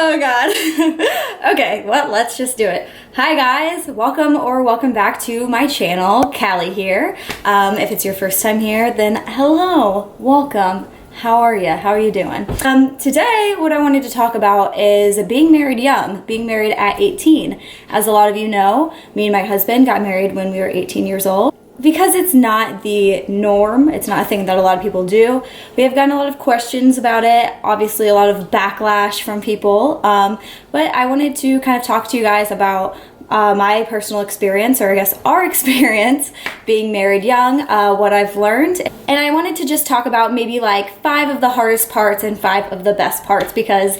Oh God. Okay, well, let's just do it. Hi guys, welcome back to my channel. Callie here. If it's your first time here, then hello, welcome. How are you? How are you doing? Today, what I wanted to talk about is being married young, being married at 18. As a lot of you know, me and my husband got married when we were 18 years old. Because it's not the norm, it's not a thing that a lot of people do, we have gotten a lot of questions about it, obviously a lot of backlash from people, but I wanted to kind of talk to you guys about my personal experience, or I guess our experience being married young, what I've learned. And I wanted to just talk about maybe like 5 of the hardest parts and 5 of the best parts, because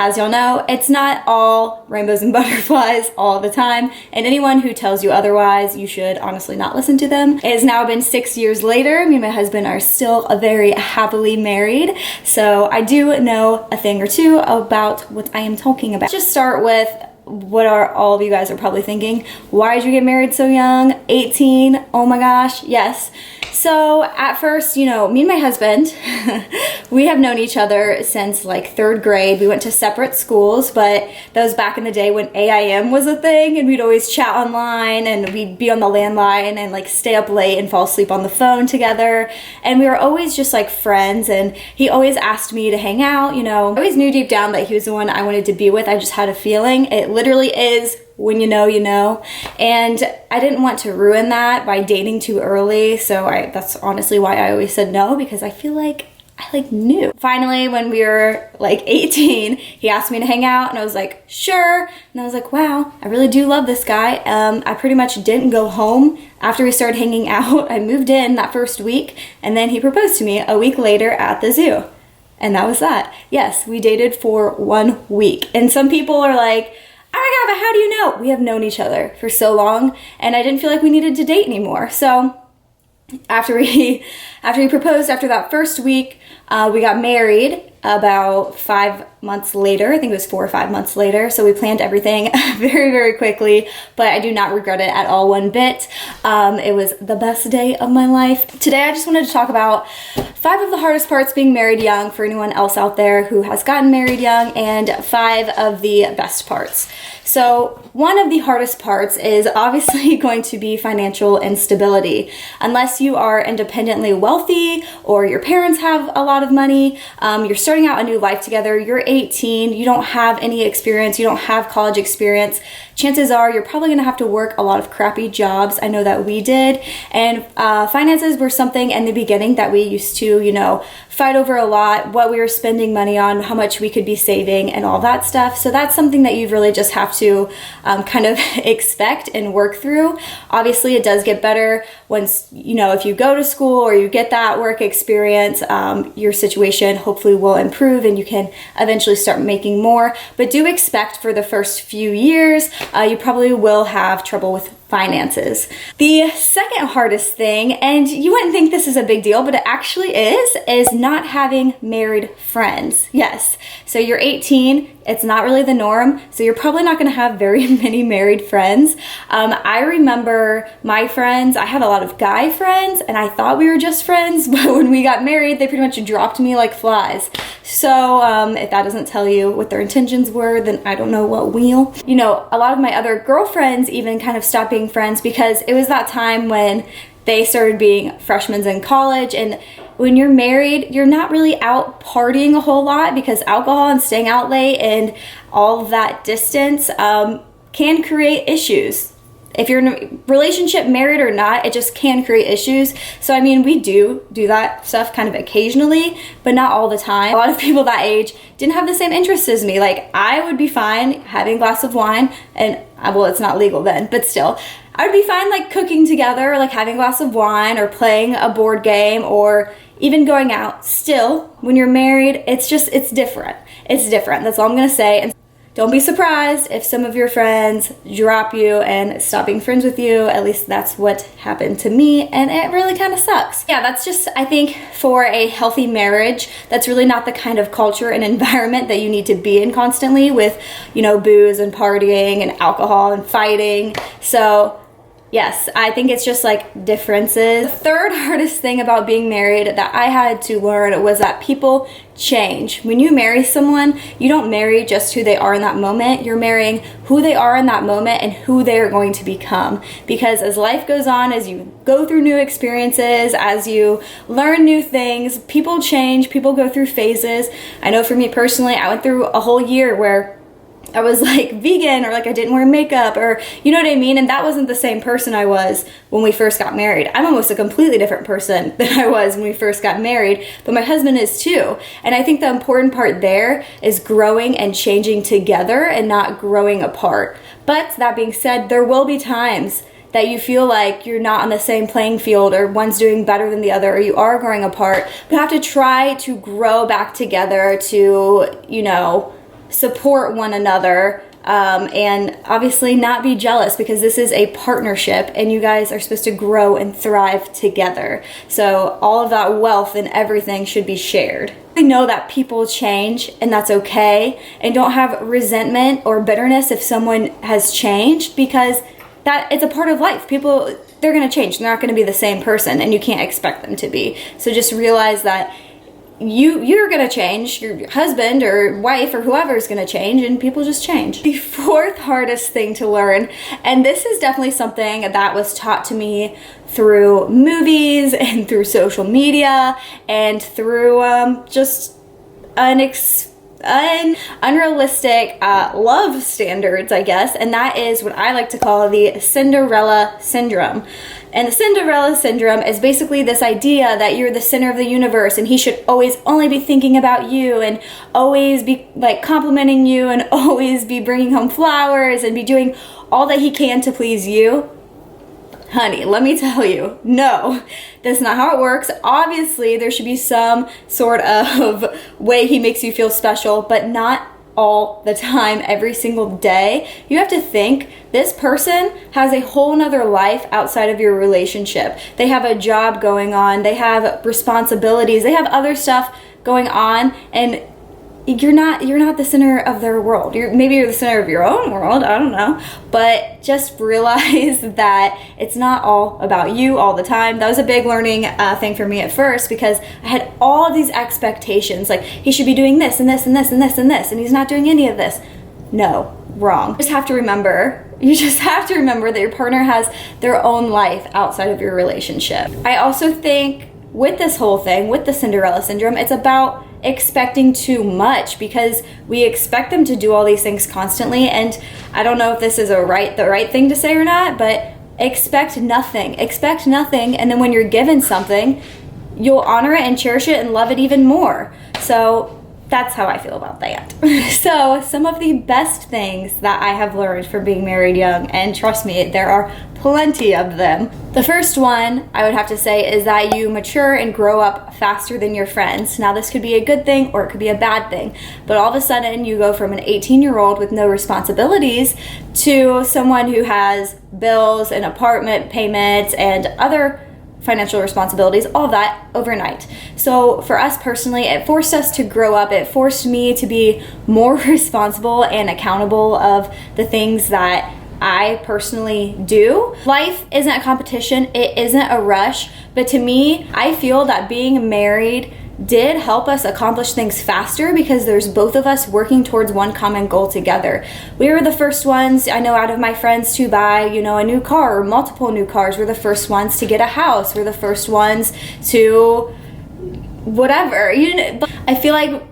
as y'all know, it's not all rainbows and butterflies all the time, and anyone who tells you otherwise, you should honestly not listen to them. It has now been 6 years later. Me and my husband are still very happily married, so I do know a thing or two about what I am talking about. Just start with what are all of you guys are probably thinking. Why did you get married so young? 18? Oh my gosh, yes. So at first, you know, me and my husband, we have known each other since like 3rd grade. We went to separate schools, but that was back in the day when AIM was a thing, and we'd always chat online, and we'd be on the landline and like stay up late and fall asleep on the phone together. And we were always just like friends, and he always asked me to hang out, you know. I always knew deep down that he was the one I wanted to be with. I just had a feeling. It literally is when you know, you know. And I didn't want to ruin that by dating too early, so that's honestly why I always said no, because I feel like I knew. Finally, when we were like 18, he asked me to hang out, and I was like, sure. And I was like, wow, I really do love this guy. I pretty much didn't go home after we started hanging out. I moved in that first week, and then he proposed to me a week later at the zoo. And that was that. Yes, we dated for 1 week. And some people are like, oh my God, but how do you know? We have known each other for so long, and I didn't feel like we needed to date anymore. So after he proposed, after that first week, we got married about 5 months later. I think it was 4 or 5 months later. So we planned everything very, very quickly, but I do not regret it at all one bit. It was the best day of my life. Today, I just wanted to talk about 5 of the hardest parts being married young for anyone else out there who has gotten married young, and 5 of the best parts. So one of the hardest parts is obviously going to be financial instability. Unless you are independently wealthy or your parents have a lot of money, you're starting out a new life together, you're 18, you don't have any experience, you don't have college experience, chances are you're probably gonna have to work a lot of crappy jobs. I know that we did. And finances were something in the beginning that we used to, you know, fight over a lot, what we were spending money on, how much we could be saving, and all that stuff. So that's something that you really just have to kind of expect and work through. Obviously, it does get better once, you know, if you go to school or you get that work experience, your situation hopefully will improve and you can eventually start making more. But do expect for the first few years, you probably will have trouble with finances. The second hardest thing, and you wouldn't think this is a big deal, but it actually is not having married friends. Yes, so you're 18, it's not really the norm, so you're probably not gonna have very many married friends. I remember my friends, I had a lot of guy friends, and I thought we were just friends, but when we got married, they pretty much dropped me like flies. So if that doesn't tell you what their intentions were, then I don't know what will. You know, a lot of my other girlfriends even kind of stopped being friends because it was that time when they started being freshmen in college, and when you're married, you're not really out partying a whole lot because alcohol and staying out late and all of that distance can create issues. If you're in a relationship, married or not, it just can create issues. So I mean, we do that stuff kind of occasionally, but not all the time. A lot of people that age didn't have the same interests as me. Like, I would be fine having a glass of wine, and well, it's not legal then, but still, I would be fine like cooking together, or like having a glass of wine, or playing a board game, or even going out. Still, when you're married, it's different. It's different. That's all I'm gonna say. And don't be surprised if some of your friends drop you and stop being friends with you. At least that's what happened to me, and it really kind of sucks. Yeah, that's just, I think, for a healthy marriage, that's really not the kind of culture and environment that you need to be in constantly with, you know, booze and partying and alcohol and fighting. So Yes, I think it's just like differences. The third hardest thing about being married that I had to learn was that people change. When you marry someone, you don't marry just who they are in that moment. You're marrying who they are in that moment and who they are going to become. Because as life goes on, as you go through new experiences, as you learn new things, people change, people go through phases. I know for me personally, I went through a whole year where I was like vegan, or like I didn't wear makeup, or you know what I mean? And that wasn't the same person I was when we first got married. I'm almost a completely different person than I was when we first got married, but my husband is too. And I think the important part there is growing and changing together and not growing apart. But that being said, there will be times that you feel like you're not on the same playing field, or one's doing better than the other, or you are growing apart. You have to try to grow back together to, you know, support one another, and obviously not be jealous, because this is a partnership and you guys are supposed to grow and thrive together. So all of that wealth and everything should be shared. I know that people change and that's okay, and don't have resentment or bitterness if someone has changed, because that it's a part of life. People, they're going to change. They're not going to be the same person, and you can't expect them to be. So just realize that you're gonna change, your husband or wife or whoever is gonna change, and people just change. The fourth hardest thing to learn, and this is definitely something that was taught to me through movies and through social media and through just unrealistic love standards, I guess, and that is what I like to call the Cinderella syndrome. And the Cinderella syndrome is basically this idea that you're the center of the universe and he should always only be thinking about you and always be like complimenting you and always be bringing home flowers and be doing all that he can to please you. Honey, let me tell you, no, that's not how it works. Obviously, there should be some sort of way he makes you feel special, but not all the time, every single day. You have to think this person has a whole nother life outside of your relationship. They have a job going on, they have responsibilities, they have other stuff going on, and you're not the center of their world. Maybe you're the center of your own world, I don't know. But just realize that it's not all about you all the time. That was a big learning thing for me at first, because I had all of these expectations, like he should be doing this and this and this and this and this, and he's not doing any of this. No, wrong. You just have to remember that your partner has their own life outside of your relationship. I also think with this whole thing, with the Cinderella syndrome, it's about expecting too much, because we expect them to do all these things constantly. And I don't know if this is the right thing to say or not, but expect nothing, and then when you're given something, you'll honor it and cherish it and love it even more. So that's how I feel about that. So some of the best things that I have learned from being married young, and trust me, there are plenty of them. The first one I would have to say is that you mature and grow up faster than your friends. Now this could be a good thing or it could be a bad thing, but all of a sudden you go from an 18-year-old with no responsibilities to someone who has bills and apartment payments and other financial responsibilities, all of that overnight. So for us personally, it forced us to grow up. It forced me to be more responsible and accountable of the things that I personally do. Life isn't a competition, it isn't a rush, but to me, I feel that being married did help us accomplish things faster, because there's both of us working towards one common goal together. We were the first ones, I know, out of my friends to buy, a new car or multiple new cars. We're the first ones to get a house. We're the first ones to whatever. But I feel like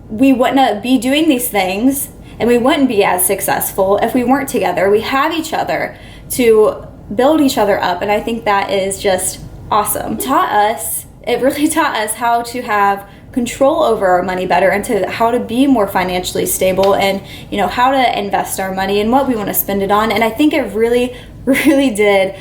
we wouldn't be doing these things and we wouldn't be as successful if we weren't together. We have each other to build each other up, and I think that is just awesome. It really taught us how to have control over our money better, and to how to be more financially stable, and how to invest our money and what we want to spend it on. And I think it really did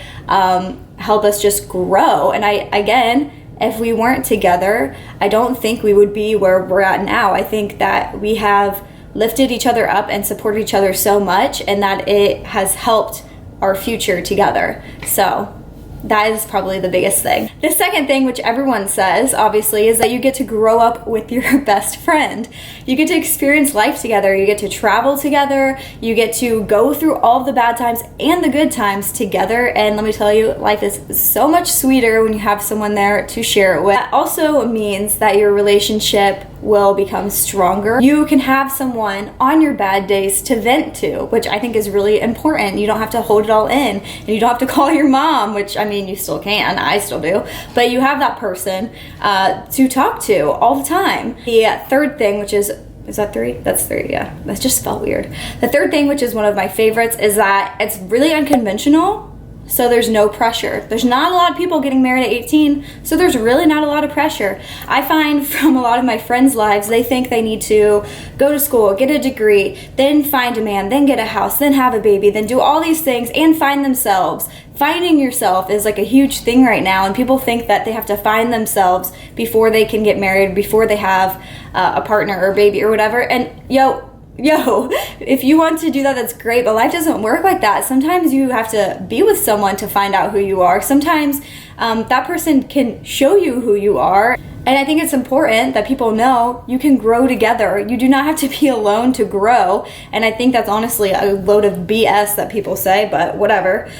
help us just grow. And if we weren't together, I don't think we would be where we're at now. I think that we have lifted each other up and supported each other so much, and that it has helped our future together. So that is probably the biggest thing. The second thing, which everyone says, obviously, is that you get to grow up with your best friend. You get to experience life together. You get to travel together. You get to go through all of the bad times and the good times together. And let me tell you, life is so much sweeter when you have someone there to share it with. That also means that your relationship will become stronger. You can have someone on your bad days to vent to, which I think is really important. You don't have to hold it all in, and you don't have to call your mom, which I mean, you still can, I still do, but you have that person to talk to all the time. The third thing, which is that three? That's three, yeah. That just felt weird. The third thing, which is one of my favorites, is that it's really unconventional. So there's no pressure. There's not a lot of people getting married at 18, so there's really not a lot of pressure. I find from a lot of my friends' lives, they think they need to go to school, get a degree, then find a man, then get a house, then have a baby, then do all these things and find themselves. Finding yourself is like a huge thing right now, and people think that they have to find themselves before they can get married, before they have a partner or a baby or whatever. And yo, if you want to do that, that's great, but life doesn't work like that. Sometimes you have to be with someone to find out who you are. Sometimes that person can show you who you are. And I think it's important that people know you can grow together. You do not have to be alone to grow. And I think that's honestly a load of BS that people say, but whatever.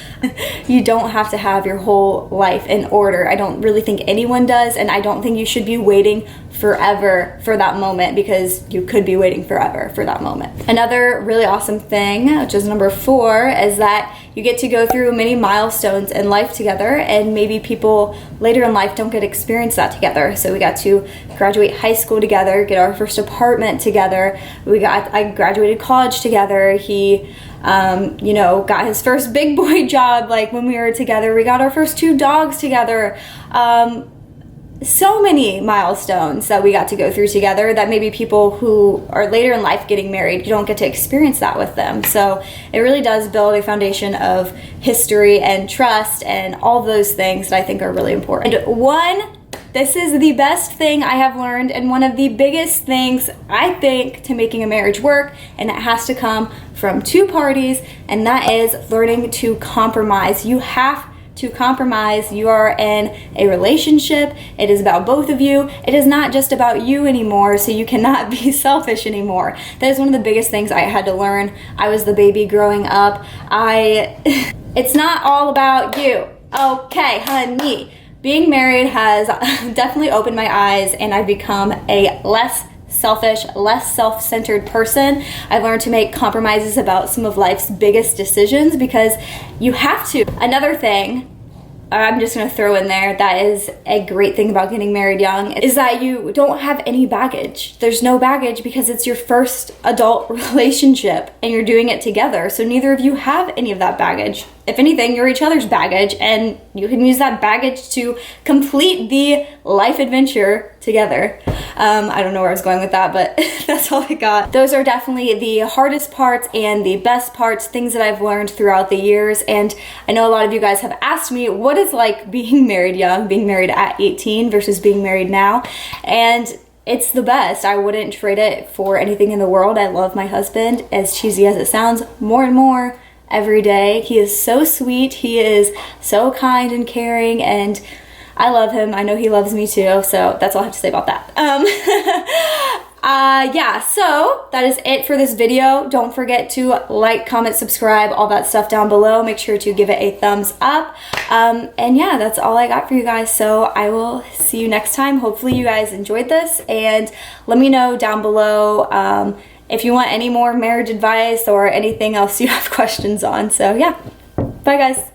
You don't have to have your whole life in order. I don't really think anyone does, and I don't think you should be waiting forever for that moment, because you could be waiting forever for that moment. Another really awesome thing, which is number 4, is that you get to go through many milestones in life together, and maybe people later in life don't get to experience that together. So we got to graduate high school together, get our first apartment together. I graduated college together. He got his first big boy job like when we were together. We got our first 2 dogs together. So many milestones that we got to go through together that maybe people who are later in life getting married, you don't get to experience that with them. So it really does build a foundation of history and trust and all those things that I think are really important. And this is the best thing I have learned, and one of the biggest things I think to making a marriage work, and it has to come from 2 parties, and that is learning to compromise. You have to compromise. You are in a relationship. It is about both of you. It is not just about you anymore, so you cannot be selfish anymore. That is one of the biggest things I had to learn. I was the baby growing up. It's not all about you. Okay, honey. Being married has definitely opened my eyes, and I've become a less selfish, less self-centered person. I've learned to make compromises about some of life's biggest decisions because you have to. Another thing I'm just gonna throw in there that is a great thing about getting married young is that you don't have any baggage. There's no baggage because it's your first adult relationship and you're doing it together. So neither of you have any of that baggage. If anything, you're each other's baggage, and you can use that baggage to complete the life adventure together. I don't know where I was going with that, but that's all I got. Those are definitely the hardest parts and the best parts, things that I've learned throughout the years. And I know a lot of you guys have asked me what it's like being married young, being married at 18 versus being married now. And it's the best. I wouldn't trade it for anything in the world. I love my husband, as cheesy as it sounds, more and more every day. He is so sweet. He is so kind and caring, and I love him. I know he loves me too, so that's all I have to say about that. Yeah, so that is it for this video. Don't forget to like, comment, subscribe, all that stuff down below. Make sure to give it a thumbs up. And yeah, that's all I got for you guys. So I will see you next time. Hopefully you guys enjoyed this, and let me know down below if you want any more marriage advice or anything else you have questions on. So yeah, bye guys.